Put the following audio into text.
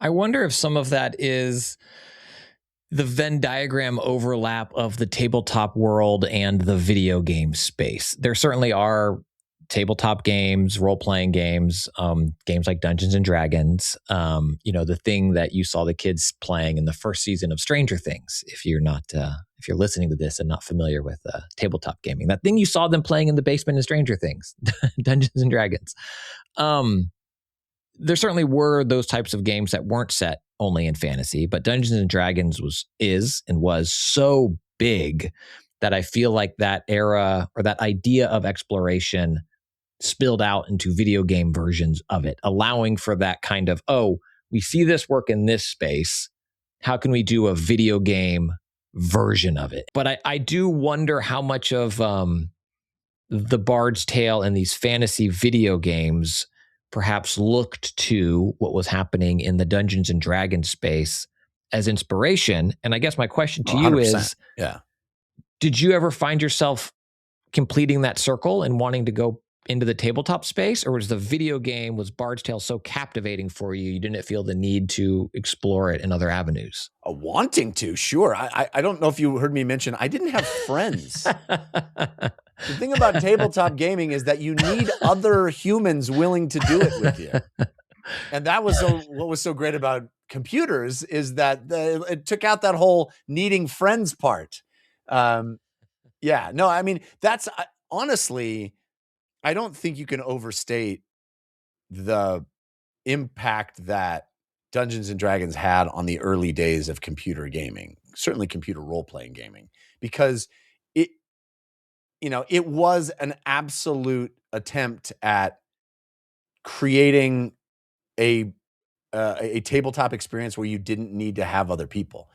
I wonder if some of that is the Venn diagram overlap of the tabletop world and the video game space. There certainly are tabletop games, role playing games, games like Dungeons and Dragons. The thing that you saw the kids playing in the first season of Stranger Things. If you're listening to this and not familiar with tabletop gaming, that thing you saw them playing in the basement in Stranger Things, Dungeons and Dragons. There certainly were those types of games that weren't set only in fantasy, but Dungeons and Dragons was so big that I feel like that era or that idea of exploration spilled out into video game versions of it, allowing for that kind of, oh, we see this work in this space. How can we do a video game version of it? But I do wonder how much of the Bard's Tale and these fantasy video games perhaps looked to what was happening in the Dungeons and Dragons space as inspiration. And I guess my question to you is, did you ever find yourself completing that circle and wanting to go into the tabletop space, or was Bard's Tale so captivating for you, you didn't feel the need to explore it in other avenues? Wanting to, sure. I don't know if you heard me mention, I didn't have friends. The thing about tabletop gaming is that you need other humans willing to do it with you. And that was what was so great about computers is that it took out that whole needing friends part. No, I mean, that's honestly, I don't think you can overstate the impact that Dungeons and Dragons had on the early days of computer gaming, certainly computer role-playing gaming, because it was an absolute attempt at creating a tabletop experience where you didn't need to have other people.